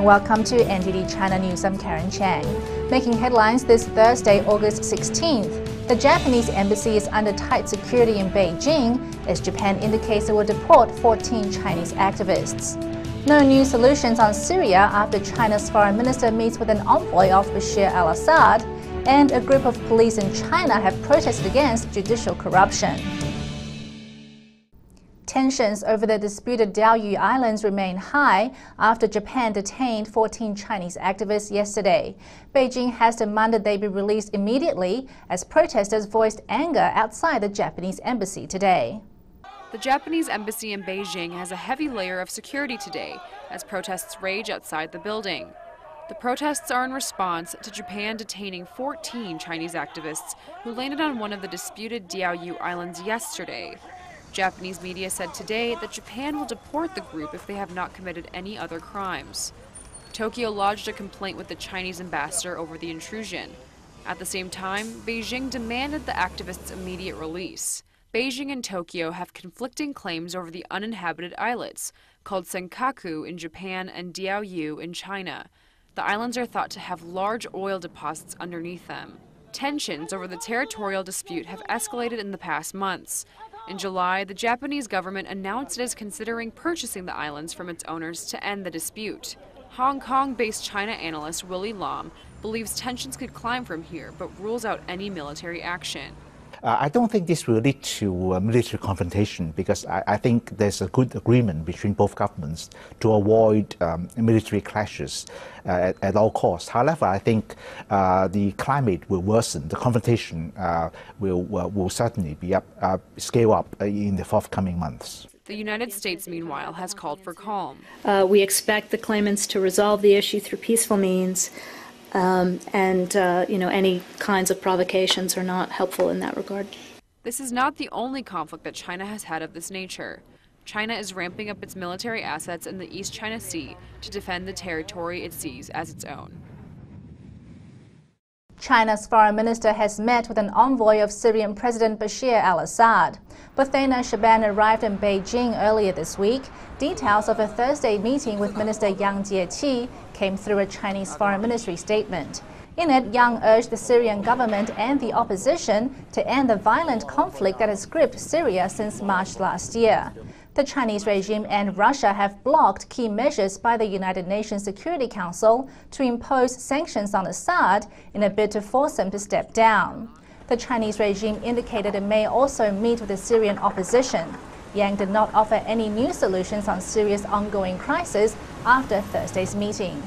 welcome to NTD China News. I'm Karen Chang. Making headlines this Thursday, August 16th. The Japanese embassy is under tight security in Beijing as Japan indicates it will deport 14 Chinese activists. No new solutions on Syria after China's foreign minister meets with an envoy of Bashar al-Assad, and a group of police in China have protested against judicial corruption. Tensions over the disputed Diaoyu Islands remain high after Japan detained 14 Chinese activists yesterday. Beijing has demanded they be released immediately as protesters voiced anger outside the Japanese embassy today. The Japanese embassy in Beijing has a heavy layer of security today as protests rage outside the building. The protests are in response to Japan detaining 14 Chinese activists who landed on one of the disputed Diaoyu Islands yesterday. Japanese media said today that Japan will deport the group if they have not committed any other crimes. Tokyo lodged a complaint with the Chinese ambassador over the intrusion. At the same time, Beijing demanded the activists' immediate release. Beijing and Tokyo have conflicting claims over the uninhabited islets, called Senkaku in Japan and Diaoyu in China. The islands are thought to have large oil deposits underneath them. Tensions over the territorial dispute have escalated in the past months. In July, the Japanese government announced it is considering purchasing the islands from its owners to end the dispute. Hong Kong-based China analyst Willie Lam believes tensions could climb from here, but rules out any military action. I don't think this will lead to military confrontation because I think there's a good agreement between both governments to avoid military clashes at all costs. However, I think the climate will worsen. The confrontation will certainly be scale up in the forthcoming months. The United States, meanwhile, has called for calm. We expect the claimants to resolve the issue through peaceful means. Any kinds of provocations are not helpful in that regard. This is not the only conflict that China has had of this nature. China is ramping up its military assets in the East China Sea to defend the territory it sees as its own. China's foreign minister has met with an envoy of Syrian President Bashar al-Assad. Buthena Shaban arrived in Beijing earlier this week. Details of a Thursday meeting with Minister Yang Jiechi came through a Chinese foreign ministry statement. In it, Yang urged the Syrian government and the opposition to end the violent conflict that has gripped Syria since March last year. The Chinese regime and Russia have blocked key measures by the United Nations Security Council to impose sanctions on Assad in a bid to force him to step down. The Chinese regime indicated it may also meet with the Syrian opposition. Yang did not offer any new solutions on Syria's ongoing crisis after Thursday's meeting.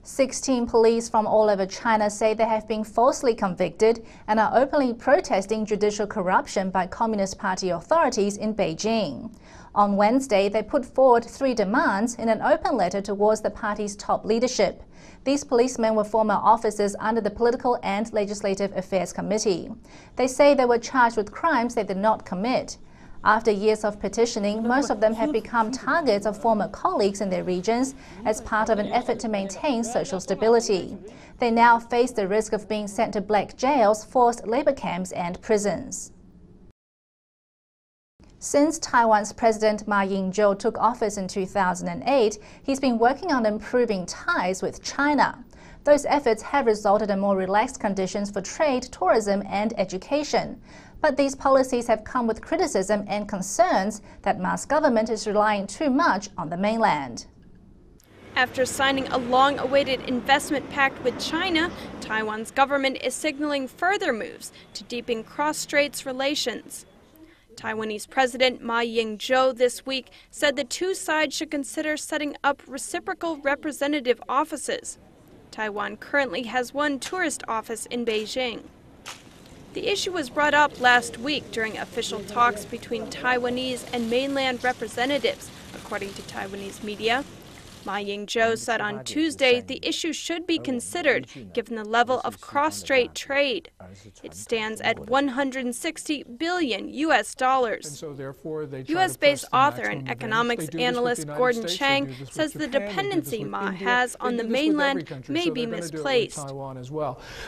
16 police from all over China say they have been falsely convicted and are openly protesting judicial corruption by Communist Party authorities in Beijing. On Wednesday, they put forward 3 demands in an open letter towards the party's top leadership. These policemen were former officers under the Political and Legislative Affairs Committee. They say they were charged with crimes they did not commit. After years of petitioning, most of them have become targets of former colleagues in their regions as part of an effort to maintain social stability. They now face the risk of being sent to black jails, forced labor camps and prisons. Since Taiwan's President Ma Ying-jeou took office in 2008, he's been working on improving ties with China. Those efforts have resulted in more relaxed conditions for trade, tourism and education. But these policies have come with criticism and concerns that Ma's government is relying too much on the mainland. After signing a long-awaited investment pact with China, Taiwan's government is signaling further moves to deepen cross-straits relations. Taiwanese President Ma Ying-jeou this week said the two sides should consider setting up reciprocal representative offices. Taiwan currently has one tourist office in Beijing. The issue was brought up last week during official talks between Taiwanese and mainland representatives, according to Taiwanese media. Ma Ying-jeou said on Tuesday the issue should be considered given the level of cross-strait trade. It stands at $160 billion. U.S.-based author and economics analyst Gordon Chang says the dependency Ma has on the mainland may be misplaced.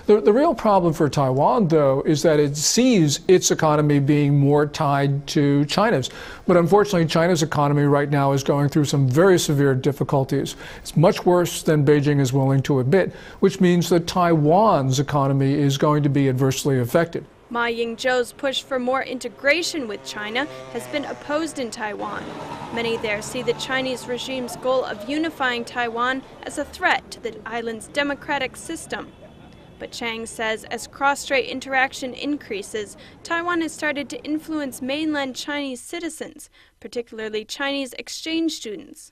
The real problem for Taiwan, though, is that it sees its economy being more tied to China's. But unfortunately, China's economy right now is going through some very severe difficulties. It's much worse than Beijing is willing to admit, which means that Taiwan's economy is going to be adversely affected. Ma Ying-jeou's push for more integration with China has been opposed in Taiwan. Many there see the Chinese regime's goal of unifying Taiwan as a threat to the island's democratic system. But Chang says as cross-strait interaction increases, Taiwan has started to influence mainland Chinese citizens, particularly Chinese exchange students.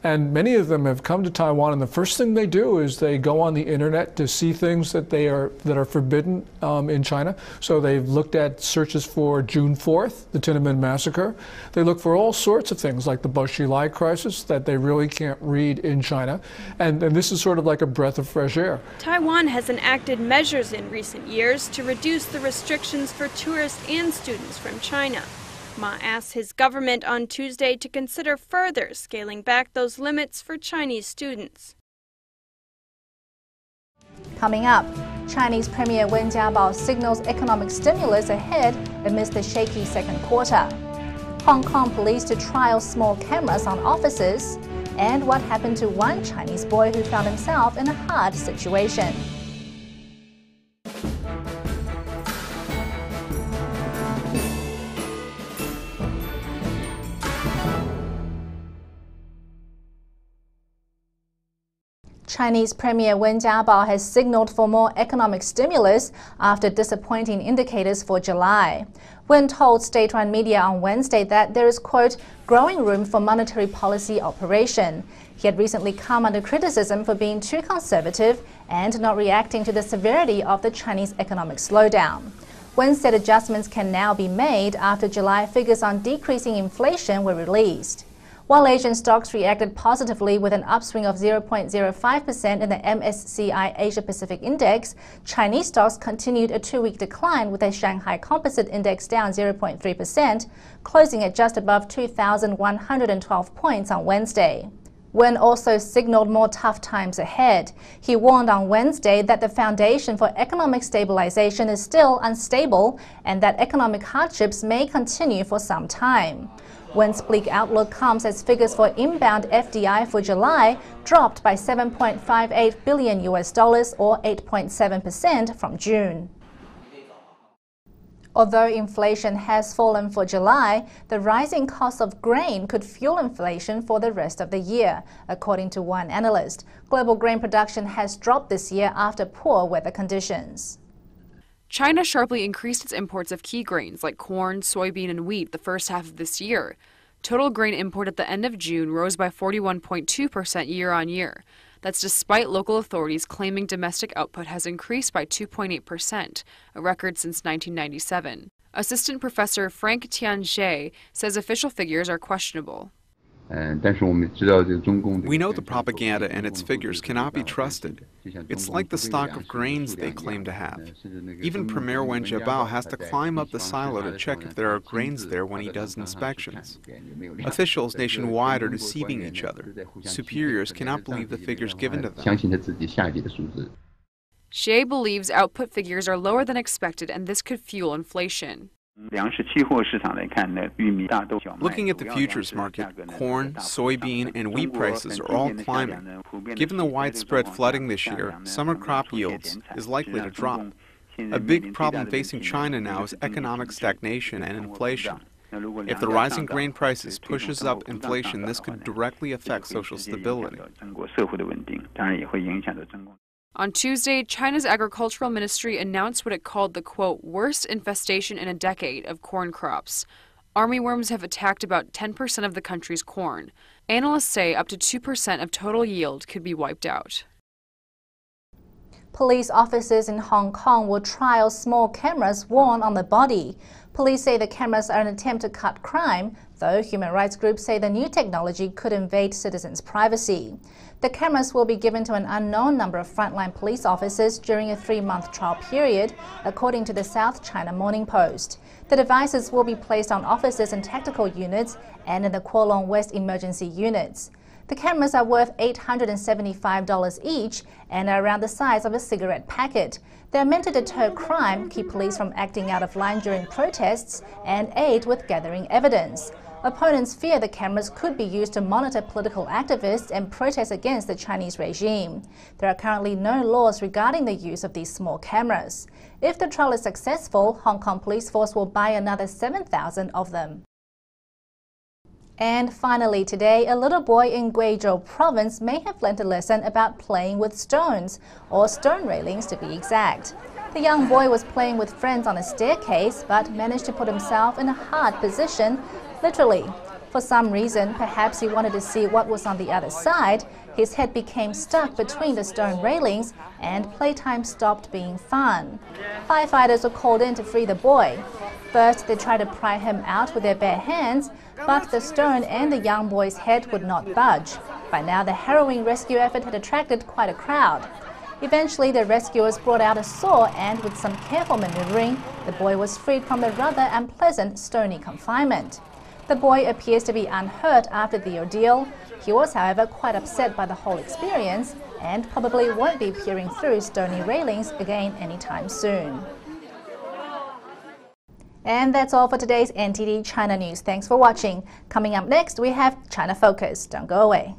And many of them have come to Taiwan, and the first thing they do is they go on the internet to see things that are forbidden in China. So they've looked at searches for June 4th, the Tiananmen massacre. They look for all sorts of things like the Boxilai crisis that they really can't read in China. And this is sort of like a breath of fresh air. Taiwan has enacted measures in recent years to reduce the restrictions for tourists and students from China. Ma asked his government on Tuesday to consider further scaling back those limits for Chinese students. Coming up, Chinese Premier Wen Jiabao signals economic stimulus ahead amidst the shaky second quarter. Hong Kong police to trial small cameras on offices, and what happened to one Chinese boy who found himself in a hard situation. Chinese Premier Wen Jiabao has signaled for more economic stimulus after disappointing indicators for July. Wen told state-run media on Wednesday that there is, quote, growing room for monetary policy operation. He had recently come under criticism for being too conservative and not reacting to the severity of the Chinese economic slowdown. Wen said adjustments can now be made after July figures on decreasing inflation were released. While Asian stocks reacted positively with an upswing of 0.05% in the MSCI Asia-Pacific Index, Chinese stocks continued a two-week decline with the Shanghai Composite Index down 0.3%, closing at just above 2,112 points on Wednesday. Wen also signaled more tough times ahead. He warned on Wednesday that the foundation for economic stabilization is still unstable and that economic hardships may continue for some time. Wen's bleak outlook comes as figures for inbound FDI for July dropped by $7.58 billion or 8.7% from June. Although inflation has fallen for July, the rising cost of grain could fuel inflation for the rest of the year, according to one analyst. Global grain production has dropped this year after poor weather conditions. China sharply increased its imports of key grains like corn, soybean, and wheat the first half of this year. Total grain import at the end of June rose by 41.2% year-on-year. That's despite local authorities claiming domestic output has increased by 2.8%, a record since 1997. Assistant Professor Frank Tianzhe says official figures are questionable. We know the propaganda and its figures cannot be trusted. It's like the stock of grains they claim to have. Even Premier Wen Jiabao has to climb up the silo to check if there are grains there when he does inspections. Officials nationwide are deceiving each other. Superiors cannot believe the figures given to them. Xie believes output figures are lower than expected and this could fuel inflation. Looking at the futures market, corn, soybean, and wheat prices are all climbing. Given the widespread flooding this year, summer crop yields is likely to drop. A big problem facing China now is economic stagnation and inflation. If the rising grain prices pushes up inflation, this could directly affect social stability. On Tuesday, China's agricultural ministry announced what it called the, quote, worst infestation in a decade of corn crops. Armyworms have attacked about 10% of the country's corn. Analysts say up to 2% of total yield could be wiped out. Police officers in Hong Kong will trial small cameras worn on the body. Police say the cameras are an attempt to cut crime, though human rights groups say the new technology could invade citizens' privacy. The cameras will be given to an unknown number of frontline police officers during a 3-month trial period, according to the South China Morning Post. The devices will be placed on officers in tactical units and in the Kowloon West emergency units. The cameras are worth $875 each and are around the size of a cigarette packet. They are meant to deter crime, keep police from acting out of line during protests, and aid with gathering evidence. Opponents fear the cameras could be used to monitor political activists and protest against the Chinese regime. There are currently no laws regarding the use of these small cameras. If the trial is successful, Hong Kong Police Force will buy another 7,000 of them. And finally today, a little boy in Guizhou province may have learned a lesson about playing with stones, or stone railings to be exact. The young boy was playing with friends on a staircase, but managed to put himself in a hard position, literally. For some reason, perhaps he wanted to see what was on the other side, his head became stuck between the stone railings and playtime stopped being fun. Firefighters were called in to free the boy. First, they tried to pry him out with their bare hands, but the stone and the young boy's head would not budge. By now, the harrowing rescue effort had attracted quite a crowd. Eventually, the rescuers brought out a saw and, with some careful maneuvering, the boy was freed from the rather unpleasant stony confinement. The boy appears to be unhurt after the ordeal. He was, however, quite upset by the whole experience and probably won't be peering through stony railings again anytime soon. And that's all for today's NTD China News. Thanks for watching. Coming up next, we have China Focus. Don't go away.